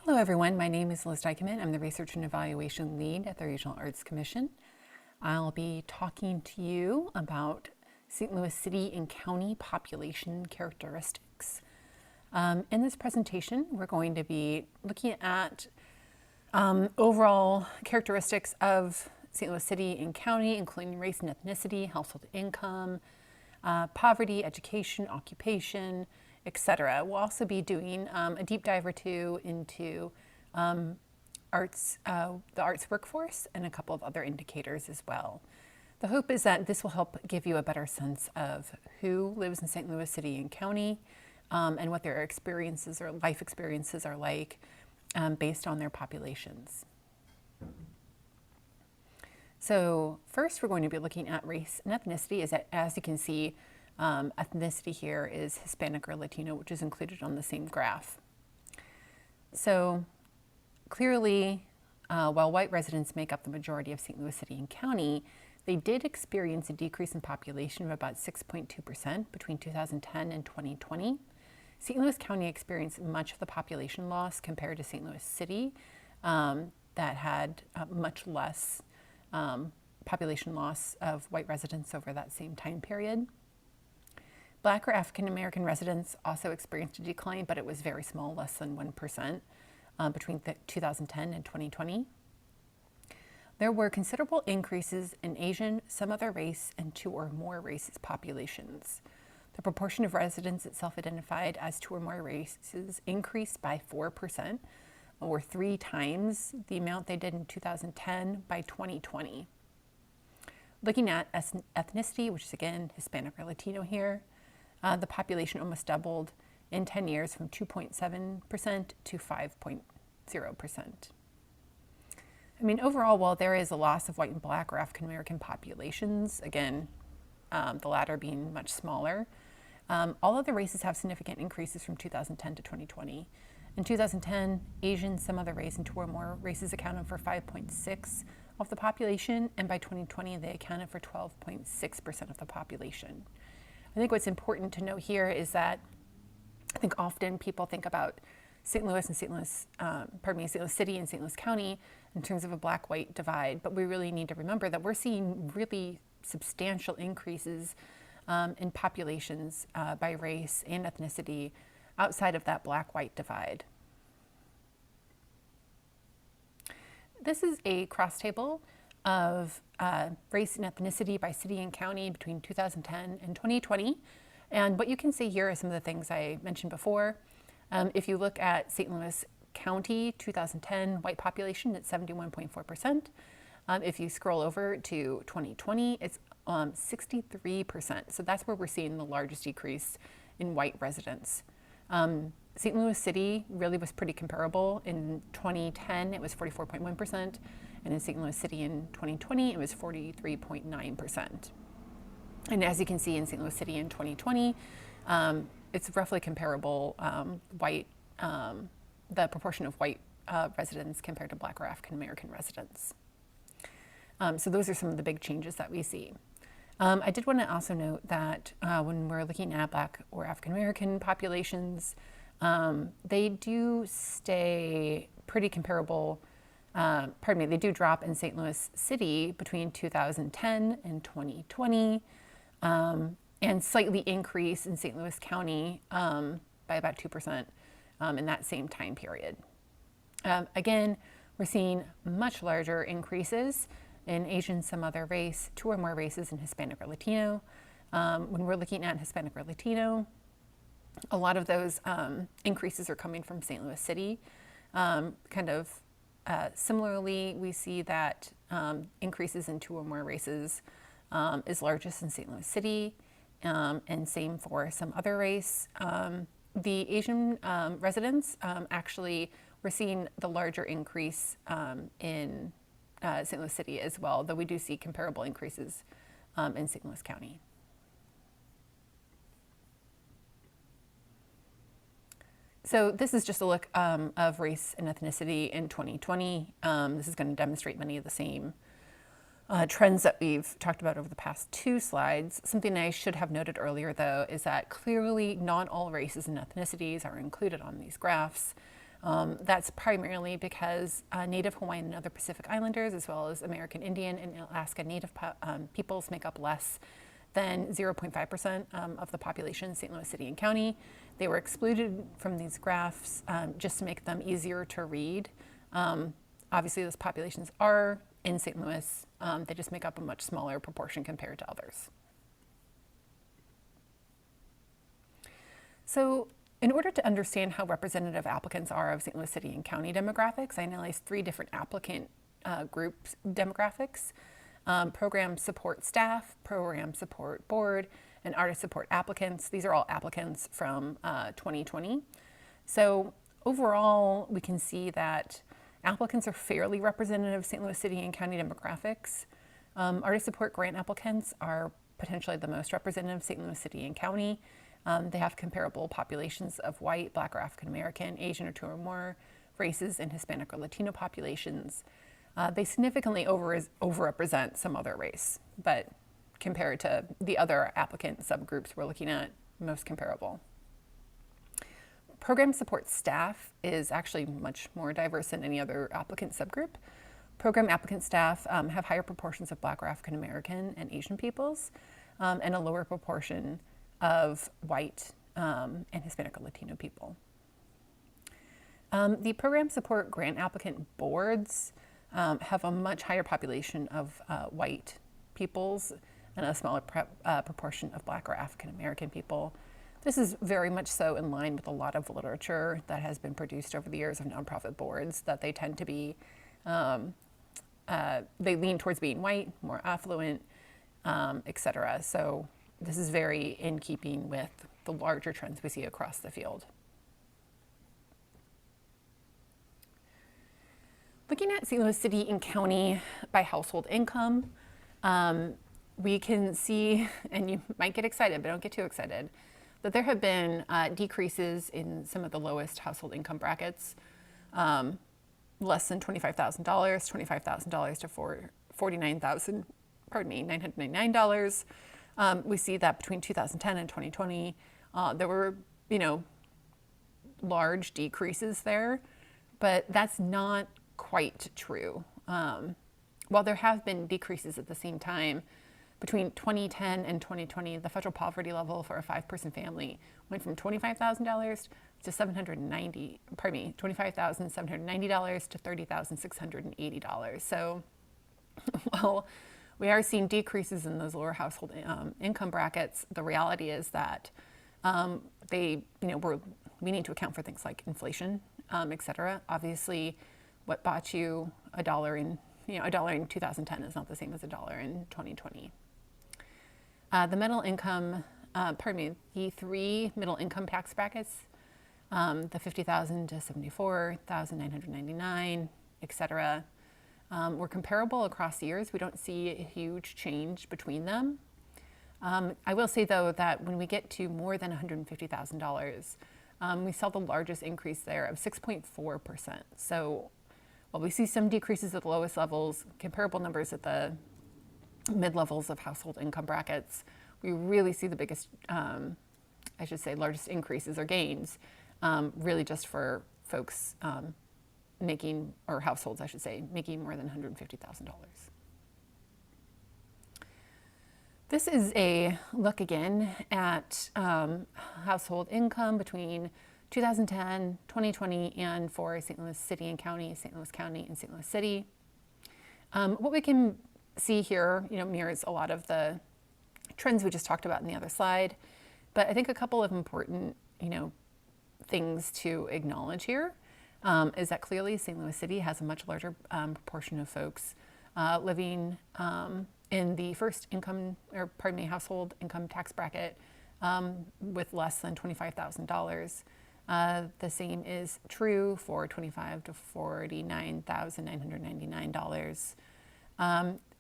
Hello everyone, my name is Liz Dykeman. I'm the Research and Evaluation Lead at the Regional Arts Commission. I'll be talking to you about St. Louis City and County population characteristics. In this presentation, we're going to be looking at overall characteristics of St. Louis City and County, including race and ethnicity, household income, poverty, education, occupation, etc. We'll also be doing a deep dive or two into the arts workforce and a couple of other indicators as well. The hope is that this will help give you a better sense of who lives in St. Louis City and County and what their experiences or life experiences are like based on their populations. So first we're going to be looking at race and ethnicity. As you can see, ethnicity here is Hispanic or Latino, which is included on the same graph. So clearly, while white residents make up the majority of St. Louis City and County, they did experience a decrease in population of about 6.2% between 2010 and 2020. St. Louis County experienced much of the population loss compared to St. Louis City that had much less population loss of white residents over that same time period. Black or African American residents also experienced a decline, but it was very small, less than 1% between 2010 and 2020. There were considerable increases in Asian, some other race, and two or more races populations. The proportion of residents that self-identified as two or more races increased by 4%, or 3 times the amount they did in 2010 by 2020. Looking at ethnicity, which is again Hispanic or Latino here, the population almost doubled in 10 years from 2.7% to 5.0%. I mean, overall, while there is a loss of white and black or African American populations, again, the latter being much smaller, all other races have significant increases from 2010 to 2020. In 2010, Asian, some other race, and two or more races accounted for 5.6% of the population, and by 2020, they accounted for 12.6% of the population. I think what's important to note here is that I think often people think about St. Louis and St. Louis City and St. Louis County in terms of a black-white divide, but we really need to remember that we're seeing really substantial increases in populations by race and ethnicity outside of that black-white divide. This is a cross table of race and ethnicity by city and county between 2010 and 2020. And what you can see here are some of the things I mentioned before. If you look at St. Louis County 2010 white population, it's 71.4%. If you scroll over to 2020, it's 63%. So that's where we're seeing the largest decrease in white residents. St. Louis City really was pretty comparable. In 2010, it was 44.1%. And in St. Louis City in 2020, it was 43.9%. And as you can see in St. Louis City in 2020, it's roughly comparable the proportion of white residents compared to black or African American residents. So those are some of the big changes that we see. I did want to also note that when we're looking at black or African American populations, they do stay pretty comparable. They do drop in St. Louis City between 2010 and 2020, and slightly increase in St. Louis County by about 2% in that same time period. Again, we're seeing much larger increases in Asian, some other race, two or more races, in Hispanic or Latino. When we're looking at Hispanic or Latino, a lot of those increases are coming from St. Louis City. Similarly, we see that increases in two or more races is largest in St. Louis City, and same for some other race. The Asian residents, actually, we're seeing the larger increase in St. Louis City as well, though we do see comparable increases in St. Louis County. So this is just a look of race and ethnicity in 2020. This is going to demonstrate many of the same trends that we've talked about over the past 2 slides. Something I should have noted earlier, though, is that clearly not all races and ethnicities are included on these graphs. That's primarily because Native Hawaiian and other Pacific Islanders, as well as American Indian and Alaska Native peoples, make up less than 0.5% of the population in St. Louis City and County. They were excluded from these graphs just to make them easier to read. Obviously, those populations are in St. Louis. They just make up a much smaller proportion compared to others. So in order to understand how representative applicants are of St. Louis City and County demographics, I analyzed 3 different applicant group demographics: program support staff, program support board, and artist support applicants. These are all applicants from 2020. So overall, we can see that applicants are fairly representative of St. Louis City and County demographics. Artist support grant applicants are potentially the most representative of St. Louis City and County. They have comparable populations of white, Black, or African American, Asian, or 2 or more races, and Hispanic or Latino populations. They significantly overrepresent some other race, but compared to the other applicant subgroups we're looking at, most comparable. Program support staff is actually much more diverse than any other applicant subgroup. Program applicant staff have higher proportions of Black or African American and Asian peoples, and a lower proportion of white and Hispanic or Latino people. The program support grant applicant boards have a much higher population of white peoples and a smaller proportion of Black or African American people. This is very much so in line with a lot of literature that has been produced over the years of nonprofit boards, that they tend to be, they lean towards being white, more affluent, etc. So this is very in keeping with the larger trends we see across the field. Looking at St. Louis City and County by household income, we can see, and you might get excited, but don't get too excited, that there have been decreases in some of the lowest household income brackets, less than $25,000, $25,000 to $999. We see that between 2010 and 2020, there were, large decreases there, but that's not quite true. While there have been decreases at the same time, between 2010 and 2020, the federal poverty level for a 5-person family went from $25,000 to $25,790 to $30,680. So while we are seeing decreases in those lower household income brackets, the reality is that we need to account for things like inflation, et cetera. Obviously, what bought you $1 in, $1 in 2010 is not the same as $1 in 2020. The middle income, the 3 middle income tax brackets, the $50,000 to $74,999, et cetera, were comparable across years. We don't see a huge change between them. I will say, though, that when we get to more than $150,000, we saw the largest increase there of 6.4%. So while we see some decreases at the lowest levels, comparable numbers at the mid-levels of household income brackets, we really see the biggest, largest increases or gains, really just for folks making, or households, making more than $150,000. This is a look again at household income between 2010, 2020, and for St. Louis City and County, St. Louis County, and St. Louis City. What we can see here, mirrors a lot of the trends we just talked about in the other slide, but I think a couple of important, things to acknowledge here is that clearly St. Louis City has a much larger proportion of folks living in the first household income tax bracket with less than $25,000. The same is true for $25,000 to $49,999.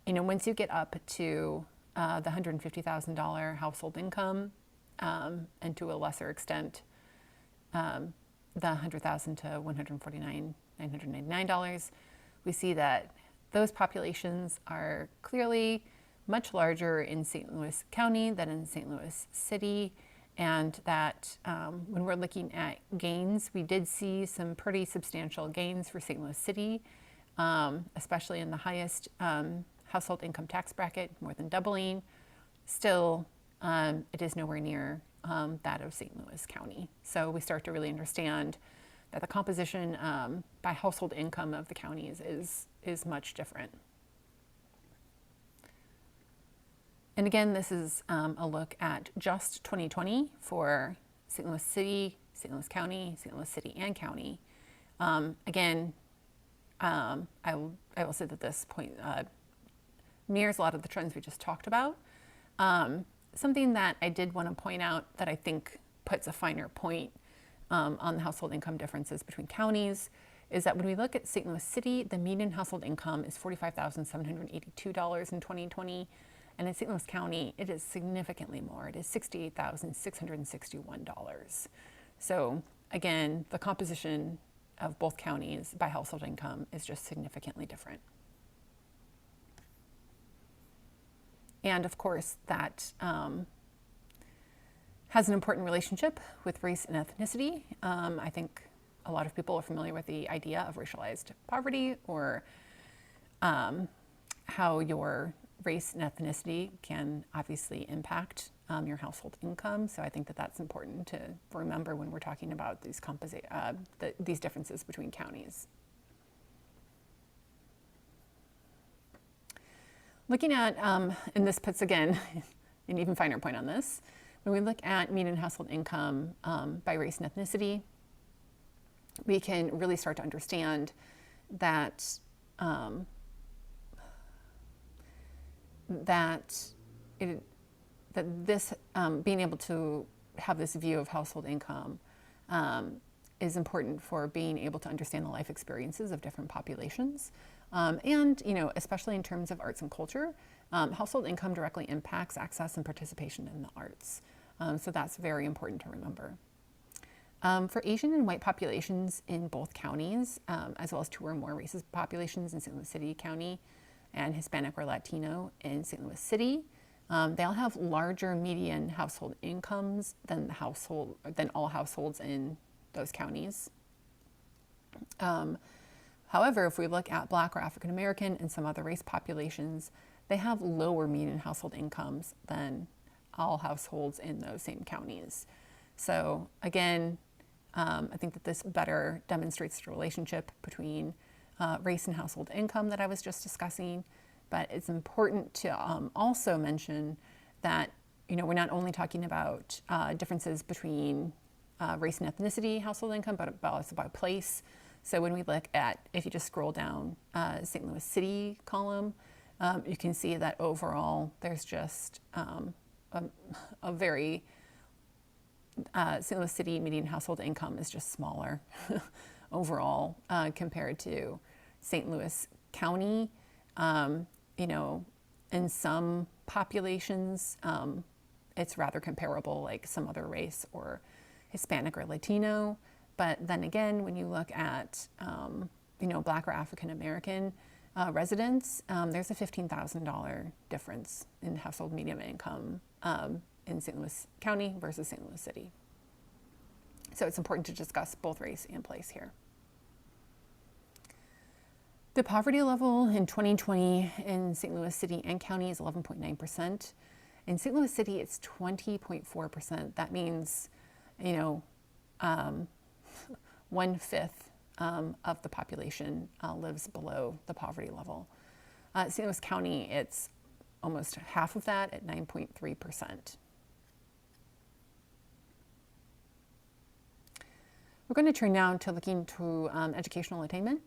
Once you get up to the $150,000 household income, and to a lesser extent, the $100,000 to $149,999, we see that those populations are clearly much larger in St. Louis County than in St. Louis City, and that when we're looking at gains, we did see some pretty substantial gains for St. Louis City, especially in the highest household income tax bracket, more than doubling. Still, it is nowhere near that of St. Louis County. So we start to really understand that the composition by household income of the counties is much different. And again, this is a look at just 2020 for St. Louis City, St. Louis County, St. Louis City and County. Again, I will say that this point mirrors a lot of the trends we just talked about. Something that I did want to point out that I think puts a finer point on the household income differences between counties is that when we look at St. Louis City, the median household income is $45,782 in 2020. And in St. Louis County, it is significantly more. It is $68,661. So again, the composition of both counties by household income is just significantly different. And of course, that has an important relationship with race and ethnicity. I think a lot of people are familiar with the idea of racialized poverty, or how your race and ethnicity can obviously impact your household income. So I think that that's important to remember when we're talking about these these differences between counties. Looking at, and this puts again an even finer point on this, when we look at median household income by race and ethnicity, we can really start to understand that this being able to have this view of household income is important for being able to understand the life experiences of different populations. And, especially in terms of arts and culture, household income directly impacts access and participation in the arts. So that's very important to remember. For Asian and white populations in both counties, as well as two or more races populations in St. Louis City County and Hispanic or Latino in St. Louis City, they all have larger median household incomes than all households in those counties. However, if we look at Black or African American and some other race populations, they have lower median household incomes than all households in those same counties. So again, I think that this better demonstrates the relationship between race and household income that I was just discussing. But it's important to also mention that we're not only talking about differences between race and ethnicity household income, but also by place. So when we look at, if you just scroll down St. Louis City column, you can see that overall there's just a very, St. Louis City median household income is just smaller overall compared to St. Louis County. In some populations, it's rather comparable, like some other race or Hispanic or Latino. But then again, when you look at, Black or African American residents, there's a $15,000 difference in household median income in St. Louis County versus St. Louis City. So it's important to discuss both race and place here. The poverty level in 2020 in St. Louis City and County is 11.9%. In St. Louis City, it's 20.4%. That means, 1/5 of the population lives below the poverty level. St. Louis County, it's almost half of that at 9.3%. We're going to turn now to looking to educational attainment.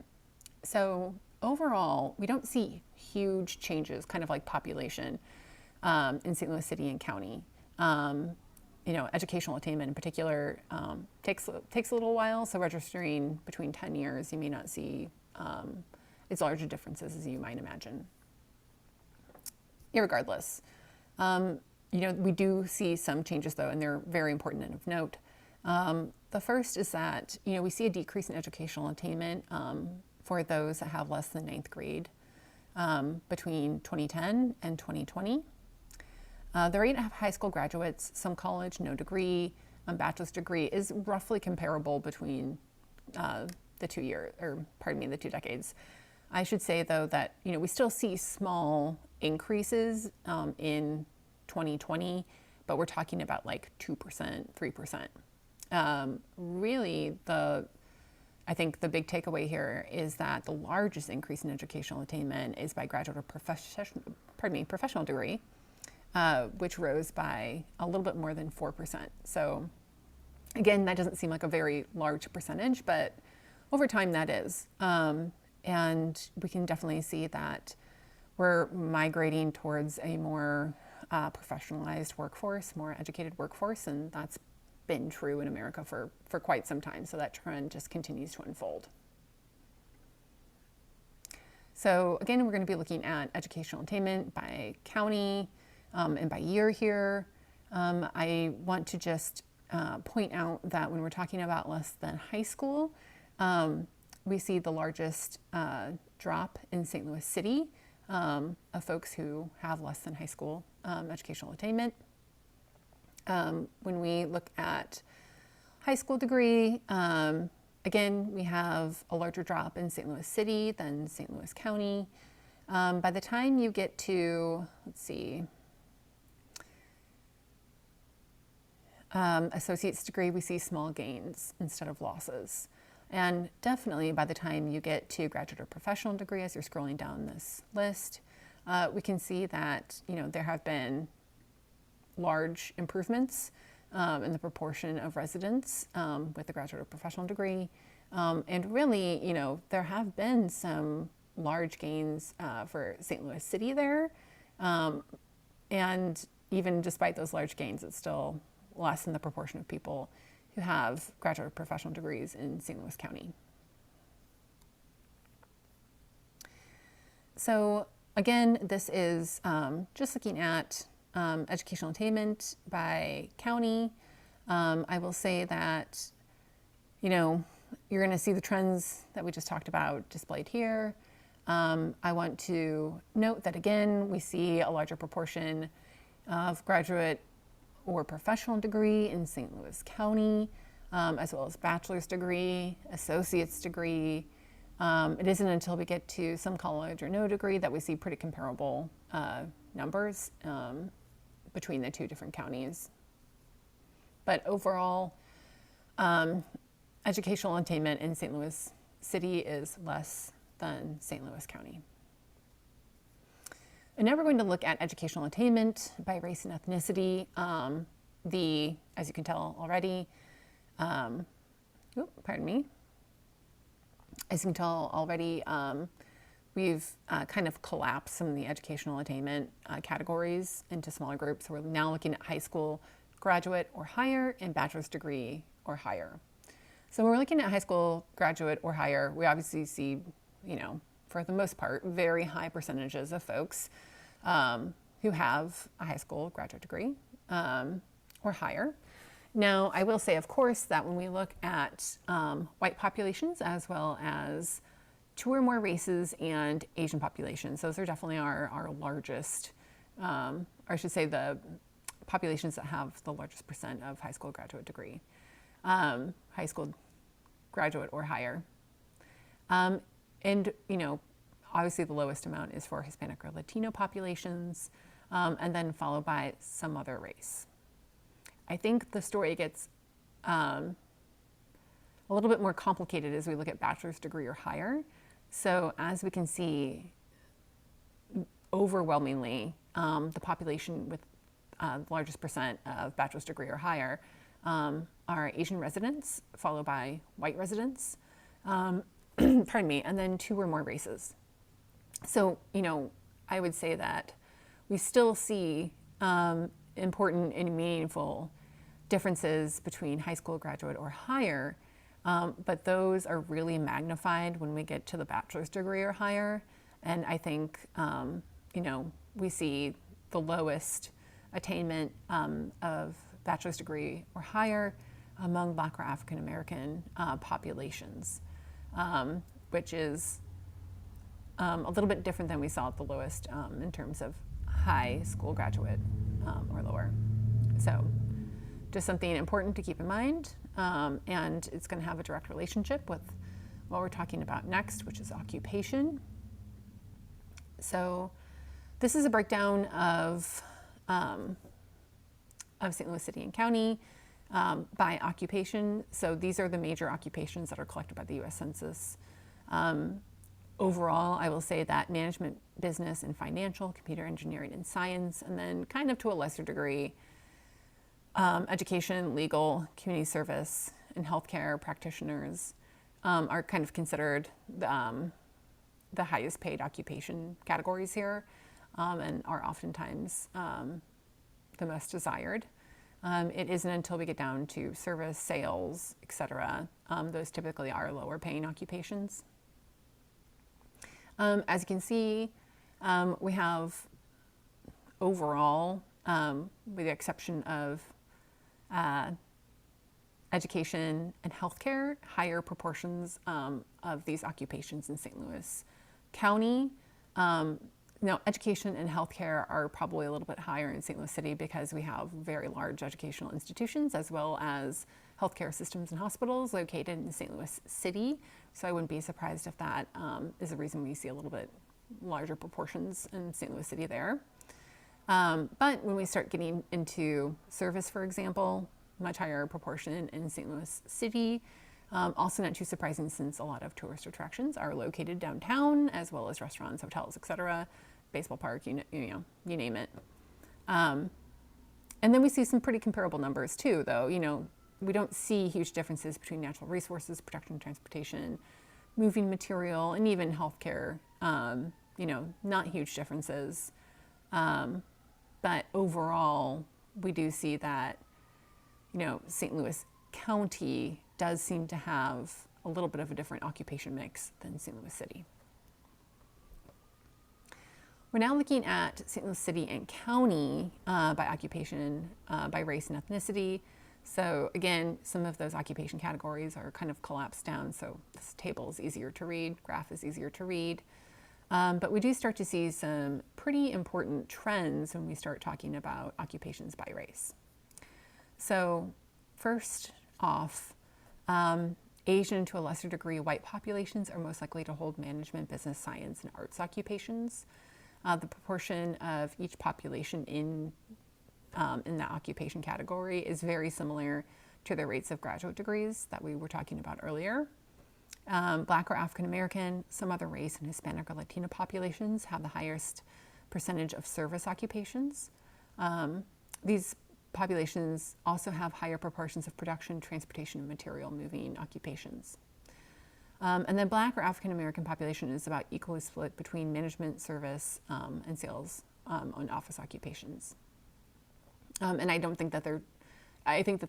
So overall, we don't see huge changes, kind of like population in St. Louis City and County. Educational attainment in particular takes a little while. So registering between 10 years, you may not see as large differences as you might imagine. Irregardless, we do see some changes though, and they're very important and of note. The first is that, we see a decrease in educational attainment for those that have less than 9th grade between 2010 and 2020. The rate of high school graduates, some college, no degree, bachelor's degree, is roughly comparable between the 2 year, or pardon me, the 2 decades. I should say though that we still see small increases in 2020, but we're talking about like 2%, 3%. Really, I think the big takeaway here is that the largest increase in educational attainment is by graduate or professional degree, which rose by a little bit more than 4%. So again, that doesn't seem like a very large percentage, but over time that is. And we can definitely see that we're migrating towards a more professionalized workforce, more educated workforce, and that's been true in America for quite some time. So that trend just continues to unfold. So again, we're going to be looking at educational attainment by county and by year here. I want to just point out that when we're talking about less than high school, we see the largest drop in St. Louis City of folks who have less than high school educational attainment. When we look at high school degree, again, we have a larger drop in St. Louis City than St. Louis County. By the time you get to, associate's degree, we see small gains instead of losses. And definitely by the time you get to graduate or professional degree, as you're scrolling down this list, we can see that there have been large improvements in the proportion of residents with the graduate or professional degree. And really, there have been some large gains for St. Louis City there. And even despite those large gains, it's still less than the proportion of people who have graduate or professional degrees in St. Louis County. So again, this is just looking at educational attainment by county. I will say that, you're going to see the trends that we just talked about displayed here. I want to note that again, we see a larger proportion of graduate or professional degree in St. Louis County, as well as bachelor's degree, associate's degree. It isn't until we get to some college or no degree that we see pretty comparable numbers between the 2 different counties. But overall, educational attainment in St. Louis City is less than St. Louis County. And now we're going to look at educational attainment by race and ethnicity. As you can tell already, as you can tell already, we've kind of collapsed some of the educational attainment categories into smaller groups. So we're now looking at high school graduate or higher and bachelor's degree or higher. So when we're looking at high school graduate or higher, we obviously see, for the most part, very high percentages of folks who have a high school graduate degree or higher. Now, I will say, of course, that when we look at white populations as well as 2 or more races and Asian populations, those are definitely our largest, or I should say the populations that have the largest percent of high school graduate degree, high school graduate or higher. And, obviously the lowest amount is for Hispanic or Latino populations, and then followed by some other race. I think the story gets a little bit more complicated as we look at bachelor's degree or higher. So as we can see, overwhelmingly, the population with the largest percent of bachelor's degree or higher are Asian residents, followed by white residents, pardon me, and then 2 or more races. So, I would say that we still see important and meaningful differences between high school graduate or higher, but those are really magnified when we get to the bachelor's degree or higher. And I think, we see the lowest attainment of bachelor's degree or higher among Black or African American populations, which is a little bit different than we saw at the lowest in terms of high school graduate or lower. So just something important to keep in mind, and it's going to have a direct relationship with what we're talking about next, which is occupation. So this is a breakdown of St. Louis City and County by occupation. So these are the major occupations that are collected by the U.S. Census. Overall, I will say that management, business, and financial, computer engineering, and science, and then kind of to a lesser degree, education, legal, community service, and healthcare practitioners are kind of considered the highest paid occupation categories here, and are oftentimes the most desired. It isn't until we get down to service, sales, etc. Those typically are lower paying occupations. As you can see, we have overall, with the exception of education and healthcare, higher proportions of these occupations in St. Louis County. Now, education and healthcare are probably a little bit higher in St. Louis City because we have very large educational institutions as well as healthcare systems and hospitals located in St. Louis City. So I wouldn't be surprised if that is the reason we see a little bit larger proportions in St. Louis City there. But when we start getting into service, for example, much higher proportion in St. Louis City. Also not too surprising since a lot of tourist attractions are located downtown, as well as restaurants, hotels, etc., baseball park, you name it. And then we see some pretty comparable numbers too, though. We don't see huge differences between natural resources, production, transportation, moving material, and even healthcare. Not huge differences. But overall, we do see that, St. Louis County does seem to have a little bit of a different occupation mix than St. Louis City. We're now looking at St. Louis City and County by occupation, by race and ethnicity. So again, some of those occupation categories are kind of collapsed down, so this table is easier to read, graph is easier to read. But we do start to see some pretty important trends when we start talking about occupations by race. So first off, Asian, to a lesser degree, white populations are most likely to hold management, business, science, and arts occupations. The proportion of each population in that occupation category is very similar to the rates of graduate degrees that we were talking about earlier. Black or African American, some other race, and Hispanic or Latino populations have the highest percentage of service occupations. These populations also have higher proportions of production, transportation, and material moving occupations. And then Black or African American population is about equally split between management, service, and sales on office occupations. And I think that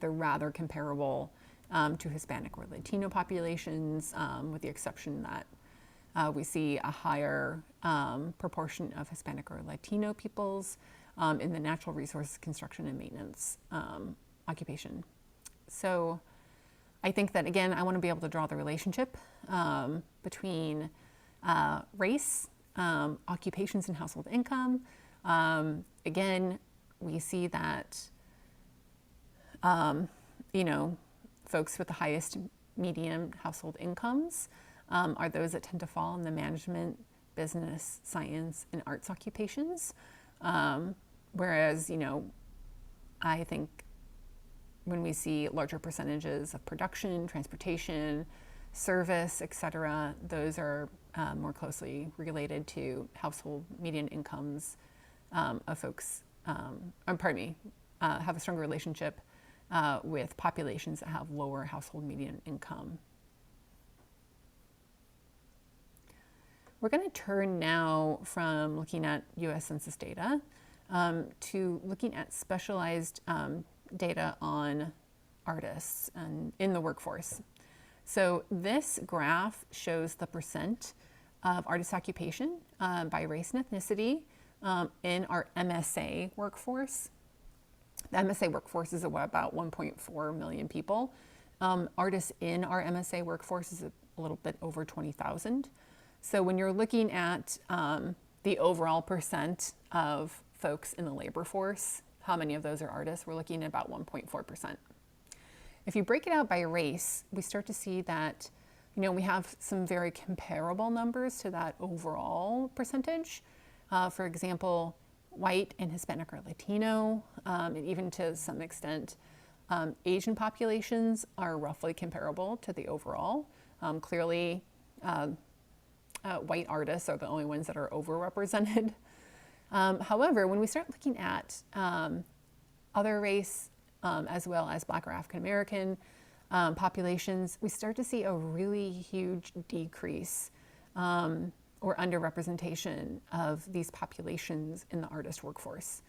they're rather comparable to Hispanic or Latino populations, with the exception that we see a higher proportion of Hispanic or Latino peoples in the natural resources, construction, and maintenance occupation. So I think that, again, I want to be able to draw the relationship between race, occupations, and household income. Again, we see that, folks with the highest median household incomes are those that tend to fall in the management, business, science, and arts occupations. Whereas, I think when we see larger percentages of production, transportation, service, etc., those are more closely related to household median incomes of folks, have a stronger relationship with populations that have lower household median income. We're going to turn now from looking at U.S. Census data to looking at specialized data on artists and in the workforce. So this graph shows the percent of artist occupation by race and ethnicity in our MSA workforce. The MSA workforce is about 1.4 million people. Artists in our MSA workforce is a little bit over 20,000. So when you're looking at the overall percent of folks in the labor force how many of those are artists, we're looking at about 1.4%. If you break it out by race, we start to see that, we have some very comparable numbers to that overall percentage. For example, white and Hispanic or Latino, and even to some extent, Asian populations are roughly comparable to the overall. Clearly, white artists are the only ones that are overrepresented. However, when we start looking at other race, as well as Black or African American populations, we start to see a really huge decrease or underrepresentation of these populations in the artist workforce.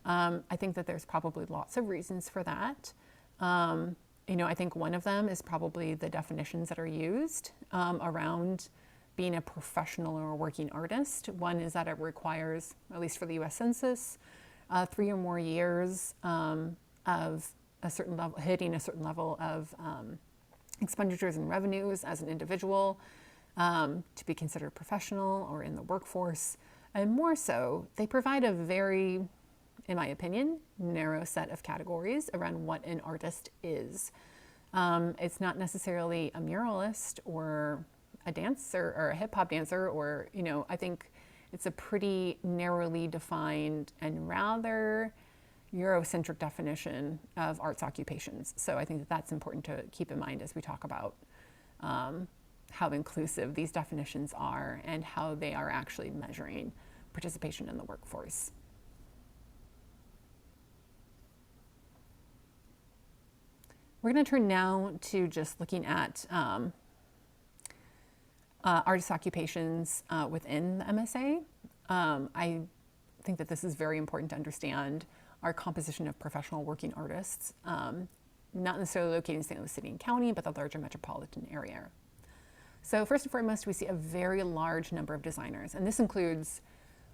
I think that there's probably lots of reasons for that. I think one of them is probably the definitions that are used around being a professional or a working artist. One is that it requires, at least for the US Census, 3 or more years of a certain level, hitting a certain level of expenditures and revenues as an individual to be considered professional or in the workforce. And more so, they provide a very, in my opinion, narrow set of categories around what an artist is. It's not necessarily a muralist or a dancer or a hip hop dancer, or, I think it's a pretty narrowly defined and rather Eurocentric definition of arts occupations. So I think that that's important to keep in mind as we talk about how inclusive these definitions are and how they are actually measuring participation in the workforce. We're going to turn now to just looking at artist occupations within the MSA. I think that this is very important to understand our composition of professional working artists, not necessarily located in St. Louis City and County, but the larger metropolitan area. So first and foremost, we see a very large number of designers, and this includes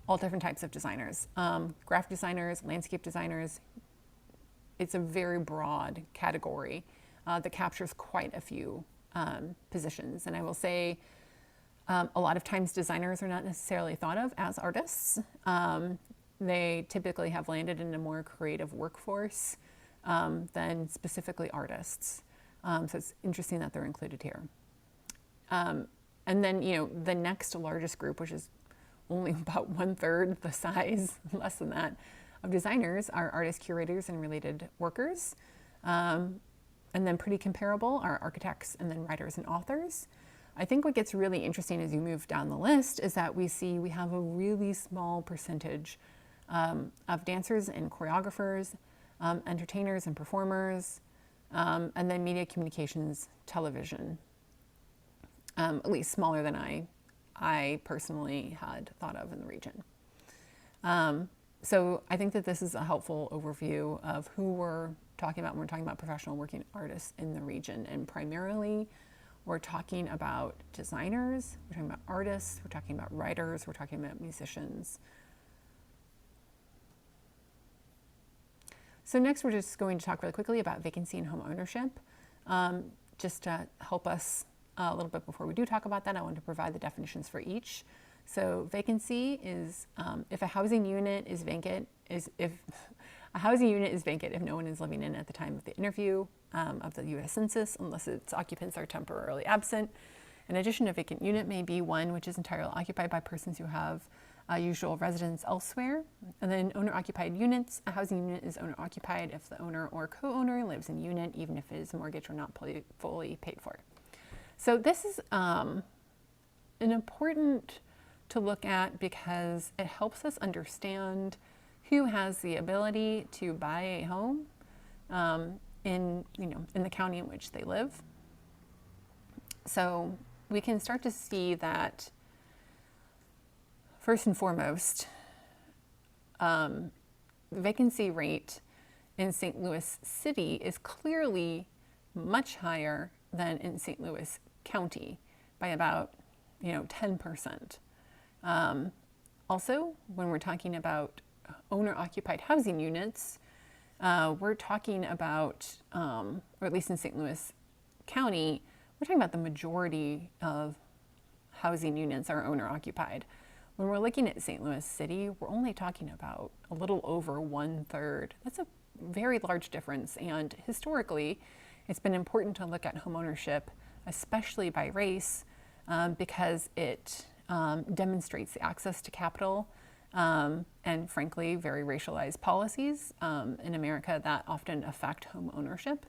all different types of designers, graphic designers, landscape designers. It's a very broad category that captures quite a few positions. And I will say a lot of times designers are not necessarily thought of as artists. They typically have landed in a more creative workforce than specifically artists. So it's interesting that they're included here. And then, the next largest group, which is only about 1/3 the size, less than that, of designers, are artists, curators, and related workers. And then pretty comparable are architects and then writers and authors. I think what gets really interesting as you move down the list is that we have a really small percentage of dancers and choreographers, entertainers and performers, and then media communications, television, at least smaller than I personally had thought of in the region. So I think that this is a helpful overview of who we're talking about when we're talking about professional working artists in the region. And primarily, we're talking about designers, we're talking about artists, we're talking about writers, we're talking about musicians. So next, we're just going to talk really quickly about vacancy and home ownership. Just to help us a little bit before we do talk about that, I want to provide the definitions for each. So vacancy is if a housing unit is vacant, if no one is living in it at the time of the interview of the U.S. Census, unless its occupants are temporarily absent. In addition, a vacant unit may be one which is entirely occupied by persons who have usual residence elsewhere. And then owner-occupied units. A housing unit is owner-occupied if the owner or co-owner lives in the unit, even if it is mortgaged or not fully paid for. So this is an important to look at because it helps us understand who has the ability to buy a home in the county in which they live. So we can start to see that first and foremost, the vacancy rate in St. Louis City is clearly much higher than in St. Louis County by about 10%. Also, when we're talking about owner-occupied housing units, we're talking about, or at least in St. Louis County, we're talking about the majority of housing units are owner-occupied. When we're looking at St. Louis City, we're only talking about a little over 1/3. That's a very large difference, and historically, it's been important to look at homeownership, especially by race, because it demonstrates the access to capital and, frankly, very racialized policies in America that often affect home ownership.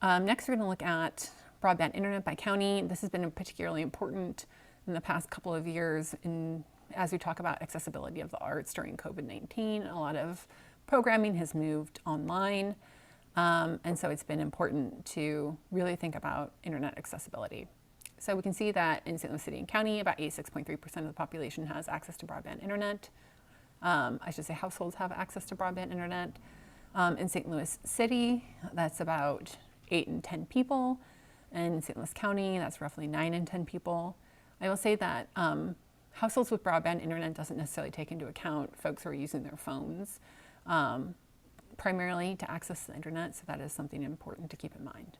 Next, we're going to look at broadband internet by county. This has been particularly important in the past couple of years as we talk about accessibility of the arts during COVID-19. A lot of programming has moved online, and so it's been important to really think about internet accessibility. So we can see that in St. Louis City and County, about 86.3% of the population has access to broadband internet. I should say households have access to broadband internet. In St. Louis City, that's about 8 in 10 people. And in St. Louis County, that's roughly 9 in 10 people. I will say that households with broadband internet doesn't necessarily take into account folks who are using their phones primarily to access the internet, so that is something important to keep in mind.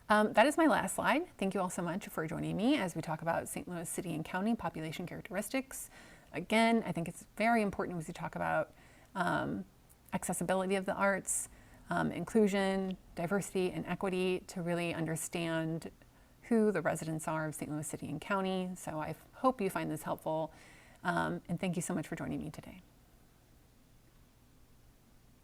That is my last slide. Thank you all so much for joining me as we talk about St. Louis City and County population characteristics. Again, I think it's very important as we talk about accessibility of the arts, inclusion, diversity, and equity to really understand who the residents are of St. Louis City and County. So I hope you find this helpful, and thank you so much for joining me today.